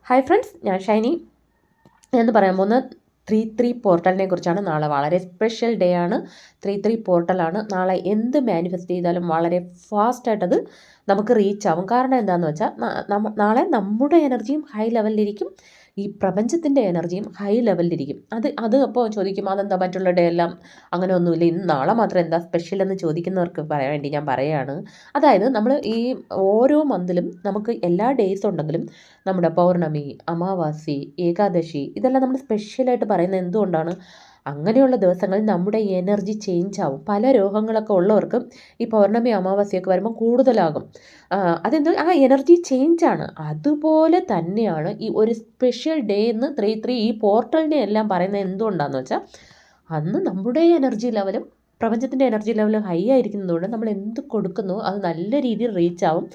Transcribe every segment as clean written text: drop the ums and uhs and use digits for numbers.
Hi friends, ഞാൻ ഷൈനി. എന്ന് പറയാൻ പോകുന്ന 3-3 പോർട്ടലിനെ കുറിച്ചാണ്. നാളെ വളരെ സ്പെഷ്യൽ ഡേ ആണ്. 3-3 പോർട്ടലാണ്. നാളെ എന്ത് മാനിഫെസ്റ്റ് ചെയ്താലും വളരെ ഫാസ്റ്റായിട്ടത് നമുക്ക് റീച്ച് ആവും. കാരണം എന്താണെന്ന് വെച്ചാൽ നാളെ നമ്മുടെ എനർജിയും ഹൈ ലെവലിലിരിക്കും, ഈ പ്രപഞ്ചത്തിൻ്റെ എനർജിയും ഹൈ ലെവലിലിരിക്കും. അത് അപ്പോൾ ചോദിക്കും, അതെന്താ മറ്റുള്ള ഡേ എല്ലാം അങ്ങനെ ഒന്നുമില്ല, ഇന്ന് നാളെ മാത്രം എന്താ സ്പെഷ്യൽ എന്ന് ചോദിക്കുന്നവർക്ക് പറയാൻ വേണ്ടി ഞാൻ പറയുകയാണ്. അതായത് നമ്മൾ ഈ ഓരോ മന്തിലും നമുക്ക് എല്ലാ ഡേയ്സും ഉണ്ടെങ്കിലും നമ്മുടെ പൗർണമി, അമാവാസി, ഏകാദശി ഇതെല്ലാം നമ്മൾ സ്പെഷ്യലായിട്ട് പറയുന്നത് എന്തുകൊണ്ടാണ്? അങ്ങനെയുള്ള ദിവസങ്ങളിൽ നമ്മുടെ എനർജി ചേഞ്ച് ആവും. പല രോഗങ്ങളൊക്കെ ഉള്ളവർക്ക് ഈ പൗർണമി, അമാവാസിയൊക്കെ വരുമ്പോൾ കൂടുതലാകും. അതെന്ത് ആ എനർജി ചേഞ്ചാണ്. അതുപോലെ തന്നെയാണ് ഈ ഒരു സ്പെഷ്യൽ ഡേ എന്ന് 3-3 ഈ പോർട്ടലിനെ എല്ലാം പറയുന്നത് എന്തുകൊണ്ടാണെന്ന് വെച്ചാൽ, അന്ന് നമ്മുടെ എനർജി ലെവലും പ്രപഞ്ചത്തിൻ്റെ എനർജി ലെവലും ഹൈ ആയിരിക്കുന്നതുകൊണ്ട് നമ്മൾ എന്ത് കൊടുക്കുന്നോ അത് നല്ല രീതിയിൽ റീച്ച് ആവും.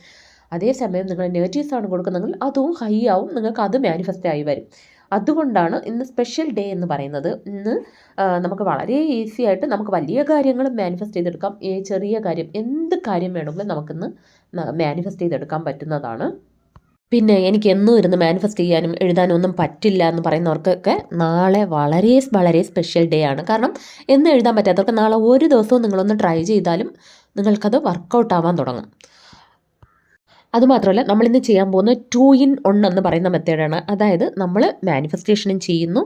അതേസമയം നിങ്ങൾ നെഗറ്റീവ്സ് ആണ് കൊടുക്കുന്നതെങ്കിൽ അതും ഹൈ ആവും, നിങ്ങൾക്ക് അത് മാനിഫെസ്റ്റ് ആയി വരും. അതുകൊണ്ടാണ് ഇന്ന് സ്പെഷ്യൽ ഡേ എന്ന് പറയുന്നത്. ഇന്ന് നമുക്ക് വളരെ ഈസി ആയിട്ട് നമുക്ക് വലിയ കാര്യങ്ങൾ മാനിഫെസ്റ്റ് ചെയ്തെടുക്കാം. ചെറിയ കാര്യം, എന്ത് കാര്യം വേണമെങ്കിലും നമുക്കിന്ന് മാനിഫെസ്റ്റ് ചെയ്തെടുക്കാൻ പറ്റുന്നതാണ്. പിന്നെ എനിക്ക് എന്നും ഇരുന്ന് മാനിഫെസ്റ്റ് ചെയ്യാനും എഴുതാനും ഒന്നും പറ്റില്ല എന്ന് പറയുന്നവർക്കൊക്കെ നാളെ വളരെ വളരെ സ്പെഷ്യൽ ഡേ ആണ്. കാരണം എന്ന് എഴുതാൻ പറ്റാത്തവർക്ക് നാളെ ഒരു ദിവസവും നിങ്ങളൊന്ന് ട്രൈ ചെയ്താലും നിങ്ങൾക്കത് വർക്കൗട്ട് ആവാൻ തുടങ്ങും. അതുമാത്രമല്ല, നമ്മളിന്ന് ചെയ്യാൻ പോകുന്ന 2 in 1 എന്ന് പറയുന്ന മെത്തേഡാണ്. അതായത് നമ്മൾ മാനിഫെസ്റ്റേഷനും ചെയ്യുന്നു,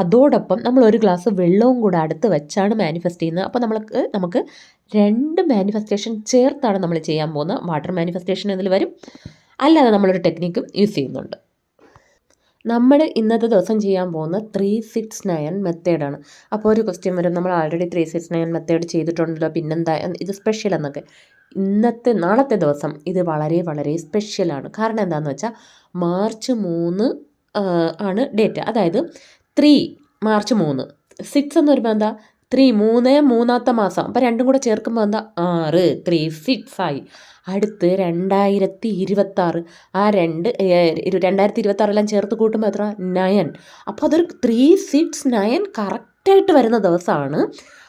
അതോടൊപ്പം നമ്മൾ ഒരു ഗ്ലാസ് വെള്ളവും കൂടെ അടുത്ത് വെച്ചാണ് മാനിഫെസ്റ്റ് ചെയ്യുന്നത്. അപ്പോൾ നമുക്ക് 2 മാനിഫെസ്റ്റേഷൻ ചേർത്താണ് നമ്മൾ ചെയ്യാൻ പോകുന്നത്. വാട്ടർ മാനിഫെസ്റ്റേഷൻ ഇതിൽ വരും, അല്ലാതെ നമ്മളൊരു ടെക്നിക്കും യൂസ് ചെയ്യുന്നുണ്ട്. നമ്മൾ ഇന്നത്തെ ദിവസം ചെയ്യാൻ പോകുന്ന 3-6-9 മെത്തേഡാണ്. അപ്പോൾ ഒരു ക്വസ്റ്റ്യൻ വരും, നമ്മൾ ആൾറെഡി 3-6-9 മെത്തേഡ് ചെയ്തിട്ടുണ്ടല്ലോ, പിന്നെന്താ ഇത് സ്പെഷ്യൽ എന്നൊക്കെ. നാളത്തെ ദിവസം ഇത് വളരെ വളരെ സ്പെഷ്യലാണ്. കാരണം എന്താണെന്ന് വെച്ചാൽ മാർച്ച് 3 ആണ് ഡേറ്റ്. അതായത് 3 മാർച്ച് 3, 6 എന്ന് വരുമ്പോൾ എന്താ 3, 3 മൂന്നാമത്തെ മാസം. അപ്പോൾ രണ്ടും കൂടെ ചേർക്കുമ്പോൾ എന്താ 6, 3, 6 ആയി. അടുത്ത് 2026, ആ 2026 ചേർത്ത് കൂട്ടുമ്പോൾ എത്ര 9. അപ്പോൾ അതൊരു 3-6-9 കറക്റ്റായിട്ട് വരുന്ന ദിവസമാണ്.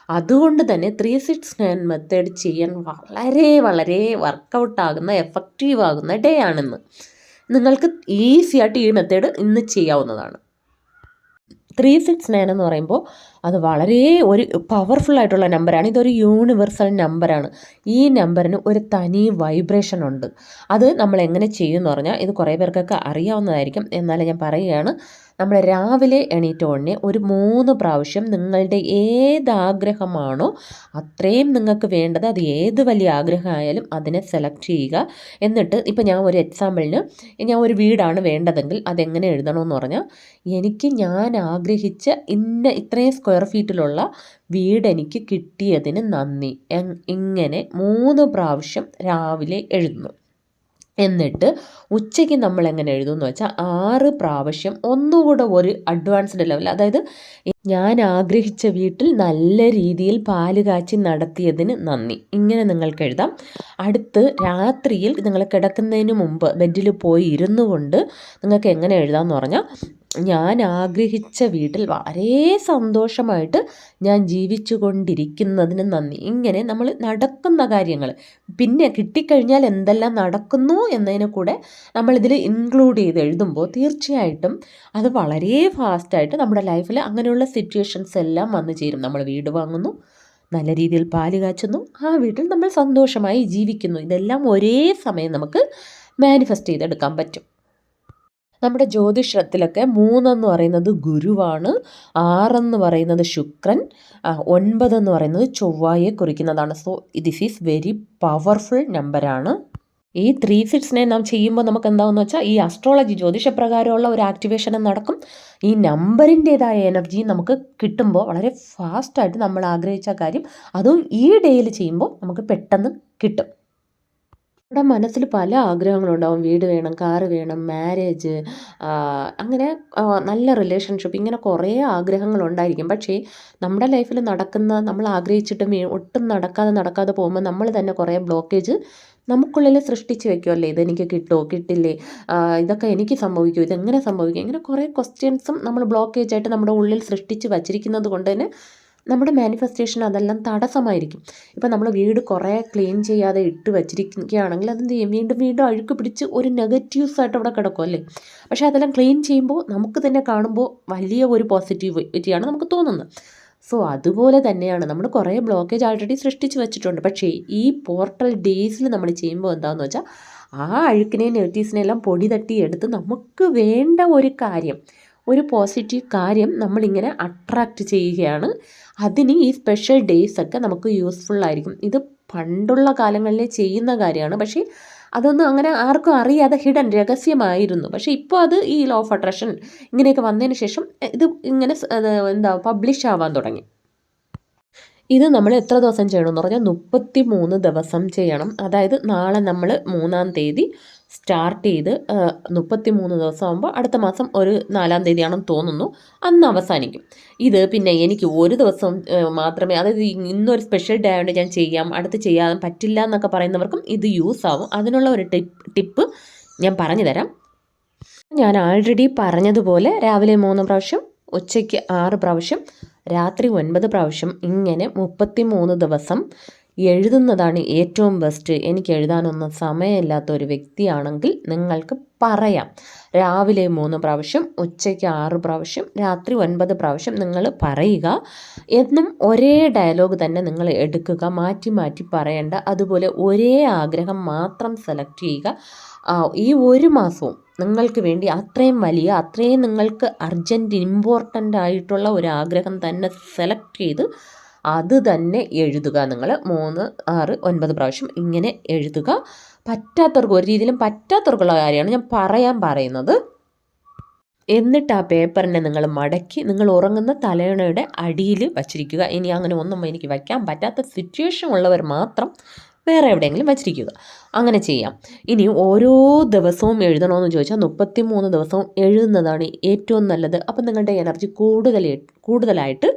അതുകൊണ്ട് തന്നെ 3-6-9 മെത്തേഡ് ചെയ്യാൻ വളരെ വളരെ വർക്കൗട്ടാകുന്ന, എഫക്റ്റീവ് ആകുന്ന ഡേ ആണിന്ന്. നിങ്ങൾക്ക് ഈസി ആയിട്ട് ഈ മെത്തേഡ് ഇന്ന് ചെയ്യാവുന്നതാണ്. 3-6-9 എന്ന് പറയുമ്പോൾ അത് വളരെ ഒരു പവർഫുൾ ആയിട്ടുള്ള നമ്പറാണ്. ഇതൊരു യൂണിവേഴ്സൽ നമ്പറാണ്. ഈ നമ്പറിന് ഒരു തനി വൈബ്രേഷൻ ഉണ്ട്. അത് നമ്മൾ എങ്ങനെ ചെയ്യുമെന്ന് പറഞ്ഞാൽ, ഇത് കുറേ പേർക്കൊക്കെ അറിയാവുന്നതായിരിക്കും, എന്നാലും ഞാൻ പറയുകയാണ്. നമ്മൾ രാവിലെ എണീറ്റ ഉടനെ ഒരു 3 പ്രാവശ്യം നിങ്ങളുടെ ഏതാഗ്രഹമാണോ അത്രയും നിങ്ങൾക്ക് വേണ്ടത്, അത് ഏത് വലിയ ആഗ്രഹമായാലും അതിനെ സെലക്ട് ചെയ്യുക. എന്നിട്ട് ഇപ്പം ഞാൻ ഒരു എക്സാമ്പിളിന്, ഞാൻ ഒരു വീടാണ് വേണ്ടതെങ്കിൽ അതെങ്ങനെ എഴുതണമെന്ന് പറഞ്ഞാൽ, ഞാൻ ആഗ്രഹിച്ച ഇത്രയും സ്ക്വയർ ഫീറ്റിലുള്ള വീട് എനിക്ക് കിട്ടിയതിന് നന്ദി, ഇങ്ങനെ 3 പ്രാവശ്യം രാവിലെ എഴുതുന്നു. എന്നിട്ട് ഉച്ചയ്ക്ക് നമ്മൾ എങ്ങനെ എഴുതുമെന്ന് വെച്ചാൽ 6 പ്രാവശ്യം ഒന്നുകൂടെ ഒരു അഡ്വാൻസ്ഡ് ലെവൽ, അതായത് ഞാൻ ആഗ്രഹിച്ച വീട്ടിൽ നല്ല രീതിയിൽ പാല് കാച്ചി നടത്തിയതിന് നന്ദി, ഇങ്ങനെ നിങ്ങൾക്ക് എഴുതാം. അടുത്ത് രാത്രിയിൽ നിങ്ങൾ കിടക്കുന്നതിന് മുമ്പ് ബെഡിൽ പോയി ഇരുന്നു കൊണ്ട് നിങ്ങൾക്ക് എങ്ങനെ എഴുതാമെന്ന് പറഞ്ഞാൽ, ഞാൻ ആഗ്രഹിച്ച വീട്ടിൽ വളരെ സന്തോഷമായിട്ട് ഞാൻ ജീവിച്ചു കൊണ്ടിരിക്കുന്നതിന് നന്ദി. ഇങ്ങനെ നമ്മൾ നടക്കുന്ന കാര്യങ്ങൾ, പിന്നെ കിട്ടിക്കഴിഞ്ഞാൽ എന്തെല്ലാം നടക്കുന്നു എന്നതിനെ കൂടെ നമ്മളിതിൽ ഇൻക്ലൂഡ് ചെയ്ത് എഴുതുമ്പോൾ തീർച്ചയായിട്ടും അത് വളരെ ഫാസ്റ്റായിട്ട് നമ്മുടെ ലൈഫിൽ അങ്ങനെയുള്ള സിറ്റുവേഷൻസ് എല്ലാം വന്നു ചേരും. നമ്മൾ വീട് വാങ്ങുന്നു, നല്ല രീതിയിൽ പാല് കാച്ചുന്നു, ആ വീട്ടിൽ നമ്മൾ സന്തോഷമായി ജീവിക്കുന്നു. ഇതെല്ലാം ഒരേ സമയം നമുക്ക് മാനിഫെസ്റ്റ് ചെയ്തെടുക്കാൻ പറ്റും. നമ്മുടെ ജ്യോതിഷത്തിലൊക്കെ 3 എന്ന് പറയുന്നത് ഗുരുവാണ്, 6 എന്ന് പറയുന്നത് ശുക്രൻ, 9 എന്ന് പറയുന്നത് ചൊവ്വയെ കുറിക്കുന്നതാണ്. So this is very powerful നമ്പറാണ്. ഈ 3-6-9 നാം ചെയ്യുമ്പോൾ നമുക്ക് എന്താണെന്ന് വെച്ചാൽ, ഈ അസ്ട്രോളജി ജ്യോതിഷപ്രകാരമുള്ള ഒരു ആക്ടിവേഷൻ നടക്കും. ഈ നമ്പറിൻ്റേതായ എനർജി നമുക്ക് കിട്ടുമ്പോൾ വളരെ ഫാസ്റ്റായിട്ട് നമ്മൾ ആഗ്രഹിച്ച കാര്യം അതും ഈ ഡേയിൽ ചെയ്യുമ്പോൾ നമുക്ക് പെട്ടെന്ന് കിട്ടും. നമ്മുടെ മനസ്സിൽ പല ആഗ്രഹങ്ങളുണ്ടാവും. വീട് വേണം, കാറ് വേണം, മാരേജ്, അങ്ങനെ നല്ല റിലേഷൻഷിപ്പ്, ഇങ്ങനെ കുറേ ആഗ്രഹങ്ങളുണ്ടായിരിക്കും. പക്ഷേ നമ്മുടെ ലൈഫിൽ നമ്മൾ ആഗ്രഹിച്ചിട്ടും ഒട്ടും നടക്കാതെ പോകുമ്പോൾ നമ്മൾ തന്നെ കുറേ ബ്ലോക്കേജ് നമുക്കുള്ളിൽ സൃഷ്ടിച്ച് വെക്കുമല്ലേ. ഇതെനിക്ക് കിട്ടുമോ, കിട്ടില്ലേ, ഇതൊക്കെ എനിക്ക് സംഭവിക്കുമോ, ഇതെങ്ങനെ സംഭവിക്കും, ഇങ്ങനെ കുറേ ക്വസ്റ്റ്യൻസും നമ്മൾ ബ്ലോക്കേജായിട്ട് നമ്മുടെ ഉള്ളിൽ സൃഷ്ടിച്ച് വച്ചിരിക്കുന്നത് കൊണ്ട് തന്നെ നമ്മുടെ മാനിഫെസ്റ്റേഷൻ അതെല്ലാം തടസ്സമായിരിക്കും. ഇപ്പം നമ്മൾ വീട് കുറേ ക്ലീൻ ചെയ്യാതെ ഇട്ട് വച്ചിരിക്കുകയാണെങ്കിൽ അതെന്ത് ചെയ്യും, വീണ്ടും വീണ്ടും അഴുക്ക് പിടിച്ച് ഒരു നെഗറ്റീവ്സ് ആയിട്ട് അവിടെ കിടക്കും അല്ലേ. പക്ഷേ അതെല്ലാം ക്ലീൻ ചെയ്യുമ്പോൾ നമുക്ക് തന്നെ കാണുമ്പോൾ വലിയ ഒരു പോസിറ്റിവിറ്റിയാണ് നമുക്ക് തോന്നുന്നത്. സോ അതുപോലെ തന്നെയാണ് നമ്മൾ കുറേ ബ്ലോക്കേജ് ആൾറെഡി സൃഷ്ടിച്ച് വെച്ചിട്ടുണ്ട്. പക്ഷേ ഈ പോർട്ടൽ ഡേയ്സിൽ നമ്മൾ ചെയ്യുമ്പോൾ എന്താണെന്ന് വെച്ചാൽ ആ അഴുക്കിനെയും നെഗറ്റീവ്സിനെല്ലാം പൊടി തട്ടി എടുത്ത് നമുക്ക് വേണ്ട ഒരു കാര്യം, ഒരു പോസിറ്റീവ് കാര്യം നമ്മളിങ്ങനെ അട്രാക്റ്റ് ചെയ്യുകയാണ്. അതിന് ഈ സ്പെഷ്യൽ ഡേയ്സ് ഒക്കെ നമുക്ക് യൂസ്ഫുൾ ആയിരിക്കും. ഇത് പണ്ടുള്ള കാലങ്ങളിൽ ചെയ്യുന്ന കാര്യമാണ്. പക്ഷേ അതൊന്നും അങ്ങനെ ആർക്കും അറിയാതെ ഹിഡൻ രഹസ്യമായിരുന്നു. പക്ഷേ ഇപ്പോൾ അത് ഈ ലോ ഓഫ് അട്രാക്ഷൻ ഇങ്ങനെയൊക്കെ വന്നതിന് ശേഷം ഇത് ഇങ്ങനെ പബ്ലിഷ് ആവാൻ തുടങ്ങി. ഇത് നമ്മൾ എത്ര ദിവസം ചെയ്യണമെന്ന് പറഞ്ഞാൽ 33 ദിവസം ചെയ്യണം. അതായത് നാളെ നമ്മൾ 3-ാം തീയതി സ്റ്റാർട്ട് ചെയ്ത് 33 ദിവസം ആകുമ്പോൾ അടുത്ത മാസം ഒരു 4-ാം തീയതിയാണെന്ന് തോന്നുന്നു അന്ന് അവസാനിക്കും. ഇത് പിന്നെ എനിക്ക് ഒരു ദിവസം മാത്രമേ, അതായത് ഇന്നൊരു സ്പെഷ്യൽ ഡേ ആയതുകൊണ്ട് ഞാൻ ചെയ്യാം, അടുത്ത് ചെയ്യാൻ പറ്റില്ല എന്നൊക്കെ പറയുന്നവർക്കും ഇത് യൂസ് ആവും. അതിനുള്ള ഒരു ടിപ്പ് ഞാൻ പറഞ്ഞു തരാം. ഞാൻ ആൾറെഡി പറഞ്ഞതുപോലെ രാവിലെ 3 പ്രാവശ്യം, ഉച്ചയ്ക്ക് 6 പ്രാവശ്യം, രാത്രി 9 പ്രാവശ്യം ഇങ്ങനെ 33 ദിവസം എഴുതുന്നതാണ് ഏറ്റവും ബെസ്റ്റ്. എനിക്ക് എഴുതാനൊന്നും സമയമില്ലാത്ത ഒരു വ്യക്തിയാണെങ്കിൽ നിങ്ങൾക്ക് പറയാം. രാവിലെ 3 പ്രാവശ്യം, ഉച്ചയ്ക്ക് 6 പ്രാവശ്യം, രാത്രി 9 പ്രാവശ്യം നിങ്ങൾ പറയുക. എന്നും ഒരേ ഡയലോഗ് തന്നെ നിങ്ങൾ എടുക്കുക, മാറ്റി മാറ്റി പറയേണ്ട. അതുപോലെ ഒരേ ആഗ്രഹം മാത്രം സെലക്ട് ചെയ്യുക. ഈ ഒരു മാസവും നിങ്ങൾക്ക് വേണ്ടി അത്രയും വലിയ, അത്രയും നിങ്ങൾക്ക് അർജൻറ്റ് ഇമ്പോർട്ടൻ്റ് ആയിട്ടുള്ള ഒരു ആഗ്രഹം തന്നെ സെലക്ട് ചെയ്ത് അത് തന്നെ എഴുതുക. നിങ്ങൾ 3, 6, 9 പ്രാവശ്യം ഇങ്ങനെ എഴുതുക. പറ്റാത്തവർക്ക്, ഒരു രീതിയിലും പറ്റാത്തവർക്കുള്ള കാര്യമാണ് ഞാൻ പറയുന്നത്. എന്നിട്ട് ആ പേപ്പറിനെ നിങ്ങൾ മടക്കി നിങ്ങൾ ഉറങ്ങുന്ന തലയണയുടെ അടിയിൽ വച്ചിരിക്കുക. ഇനി അങ്ങനെ ഒന്നും എനിക്ക് വയ്ക്കാൻ പറ്റാത്ത സിറ്റുവേഷൻ ഉള്ളവർ മാത്രം വേറെ എവിടെയെങ്കിലും വച്ചിരിക്കുക. അങ്ങനെ ചെയ്യാം. ഇനി ഓരോ ദിവസവും എഴുതണമെന്ന് ചോദിച്ചാൽ 33 ദിവസവും എഴുതുന്നതാണ് ഏറ്റവും നല്ലത്. അപ്പം നിങ്ങളുടെ എനർജി കൂടുതലായിട്ട്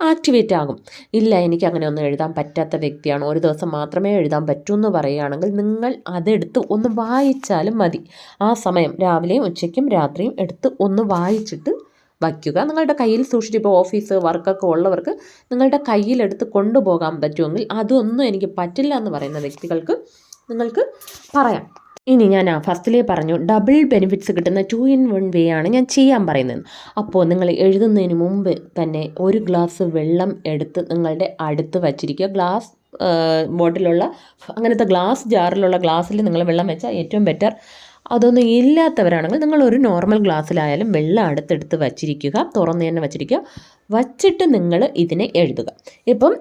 ആക്ടിവേറ്റ് ആകും. ഇല്ല, എനിക്ക് അങ്ങനെ ഒന്നും എഴുതാൻ പറ്റാത്ത വ്യക്തിയാണ്, ഒരു ദിവസം മാത്രമേ എഴുതാൻ പറ്റൂ എന്ന് പറയുകയാണെങ്കിൽ നിങ്ങൾ അതെടുത്ത് ഒന്ന് വായിച്ചാലും മതി. ആ സമയം രാവിലെയും ഉച്ചയ്ക്കും രാത്രിയും എടുത്ത് ഒന്ന് വായിച്ചിട്ട് വയ്ക്കുക. നിങ്ങളുടെ കയ്യിൽ സൂക്ഷിച്ച്, ഇപ്പോൾ ഓഫീസ് വർക്കൊക്കെ ഉള്ളവർക്ക് നിങ്ങളുടെ കയ്യിലെടുത്ത് കൊണ്ടുപോകാൻ പറ്റുമെങ്കിൽ, അതൊന്നും എനിക്ക് പറ്റില്ല എന്ന് പറയുന്ന വ്യക്തികൾക്ക് നിങ്ങൾക്ക് പറയാം. ഇനി ഞാൻ ഫസ്റ്റിലേ പറഞ്ഞു ഡബിൾ ബെനിഫിറ്റ്സ് കിട്ടുന്ന 2-in-1 വേ ആണ് ഞാൻ ചെയ്യാൻ പറയുന്നത്. അപ്പോൾ നിങ്ങൾ എഴുതുന്നതിന് മുമ്പ് തന്നെ ഒരു ഗ്ലാസ് വെള്ളം എടുത്ത് നിങ്ങളുടെ അടുത്ത് വച്ചിരിക്കുക. ഗ്ലാസ് ബോട്ടിലുള്ള അങ്ങനത്തെ ഗ്ലാസ് ജാറിലുള്ള ഗ്ലാസ്സിൽ നിങ്ങൾ വെള്ളം വെച്ചാൽ ഏറ്റവും ബെറ്റർ. അതൊന്നും ഇല്ലാത്തവരാണെങ്കിൽ നിങ്ങളൊരു നോർമൽ ഗ്ലാസ്സിലായാലും വെള്ളം അടുത്തെടുത്ത് വച്ചിരിക്കുക, തുറന്ന് തന്നെ വച്ചിരിക്കുക. വച്ചിട്ട് നിങ്ങൾ ഇതിനെ എഴുതുക. ഇപ്പം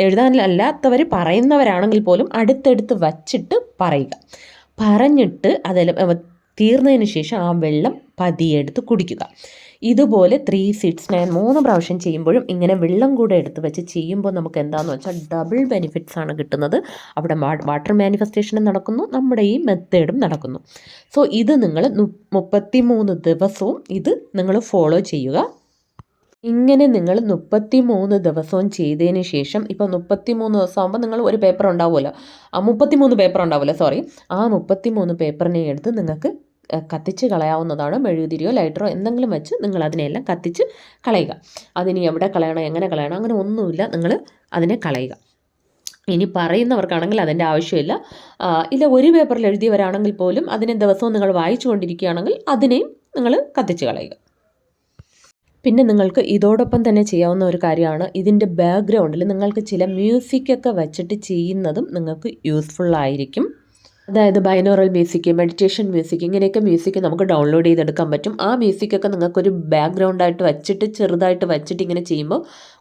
എഴുതാനല്ലാത്തവർ പറയുന്നവരാണെങ്കിൽ പോലും അടുത്തെടുത്ത് വച്ചിട്ട് പറയുക. പറഞ്ഞിട്ട് അതെല്ലാം തീർന്നതിന് ശേഷം ആ വെള്ളം പതിയെ എടുത്ത് കുടിക്കുക. ഇതുപോലെ 3, 6, 9 3 പ്രാവശ്യം ചെയ്യുമ്പോഴും ഇങ്ങനെ വെള്ളം കൂടെ എടുത്ത് വെച്ച് ചെയ്യുമ്പോൾ നമുക്ക് എന്താണെന്ന് വെച്ചാൽ ഡബിൾ ബെനിഫിറ്റ്സ് ആണ് കിട്ടുന്നത്. അവിടെ വാട്ടർ മാനിഫെസ്റ്റേഷനും നടക്കുന്നു, നമ്മുടെ ഈ മെത്തേഡും നടക്കുന്നു. സോ ഇത് നിങ്ങൾ 33 ദിവസവും ഇത് നിങ്ങൾ ഫോളോ ചെയ്യുക. ഇങ്ങനെ നിങ്ങൾ 33 ദിവസവും ചെയ്തതിന് ശേഷം, ഇപ്പോൾ 33 ദിവസം ആകുമ്പോൾ നിങ്ങൾ ഒരു പേപ്പർ ഉണ്ടാവുമല്ലോ, 33 പേപ്പർ ഉണ്ടാവുമല്ലോ, സോറി, ആ 33 പേപ്പറിനെ എടുത്ത് നിങ്ങൾക്ക് കത്തിച്ച് കളയാവുന്നതാണ്. മെഴുകുതിരിയോ ലൈറ്ററോ എന്തെങ്കിലും വെച്ച് നിങ്ങൾ അതിനെല്ലാം കത്തിച്ച് കളയുക. അതിനി എവിടെ കളയണം, എങ്ങനെ കളയണം, അങ്ങനെ ഒന്നുമില്ല, നിങ്ങൾ അതിനെ കളയുക. ഇനി പറയുന്നവർക്കാണെങ്കിൽ അതിൻ്റെ ആവശ്യമില്ല. ഇല്ല, ഒരു പേപ്പറിൽ എഴുതിയവരാണെങ്കിൽ പോലും അതിനെ ദിവസവും നിങ്ങൾ വായിച്ചു കൊണ്ടിരിക്കുകയാണെങ്കിൽ അതിനെയും നിങ്ങൾ കത്തിച്ച് കളയുക. പിന്നെ നിങ്ങൾക്ക് ഇതോടൊപ്പം തന്നെ ചെയ്യാവുന്ന ഒരു കാര്യമാണ്, ഇതിൻ്റെ ബാക്ക്ഗ്രൗണ്ടിൽ നിങ്ങൾക്ക് ചില മ്യൂസിക്കൊക്കെ വെച്ചിട്ട് ചെയ്യുന്നതും നിങ്ങൾക്ക് യൂസ്ഫുൾ ആയിരിക്കും. അതായത് ബൈനോറൽ മ്യൂസിക്, മെഡിറ്റേഷൻ മ്യൂസിക്, ഇങ്ങനെയൊക്കെ മ്യൂസിക് നമുക്ക് ഡൗൺലോഡ് ചെയ്തെടുക്കാൻ പറ്റും. ആ മ്യൂസിക്കൊക്കെ നിങ്ങൾക്കൊരു ബാക്ക്ഗ്രൗണ്ടായിട്ട് വെച്ചിട്ട് ചെറുതായിട്ട് വെച്ചിട്ട് ഇങ്ങനെ ചെയ്യുമ്പോൾ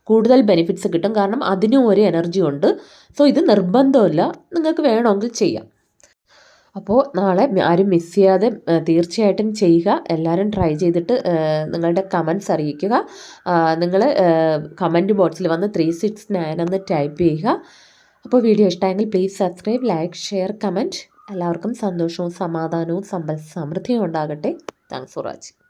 കൂടുതൽ ബെനിഫിറ്റ്സ് കിട്ടും. കാരണം അതിനും ഒരു എനർജി ഉണ്ട്. സോ ഇത് നിർബന്ധമില്ല, നിങ്ങൾക്ക് വേണമെങ്കിൽ ചെയ്യാം. അപ്പോൾ നാളെ ആരും മിസ് ചെയ്യാതെ തീർച്ചയായിട്ടും ചെയ്യുക. എല്ലാവരും ട്രൈ ചെയ്തിട്ട് നിങ്ങളുടെ കമൻറ്റ്സ് അറിയിക്കുക. നിങ്ങൾ കമൻറ്റ് ബോക്സിൽ വന്ന് 369 എന്ന് ടൈപ്പ് ചെയ്യുക. അപ്പോൾ വീഡിയോ ഇഷ്ടമായെങ്കിൽ please subscribe, like, share, comment. എല്ലാവർക്കും സന്തോഷവും സമാധാനവും സമ്പൽ സമൃദ്ധിയും ഉണ്ടാകട്ടെ. Thanks for watching.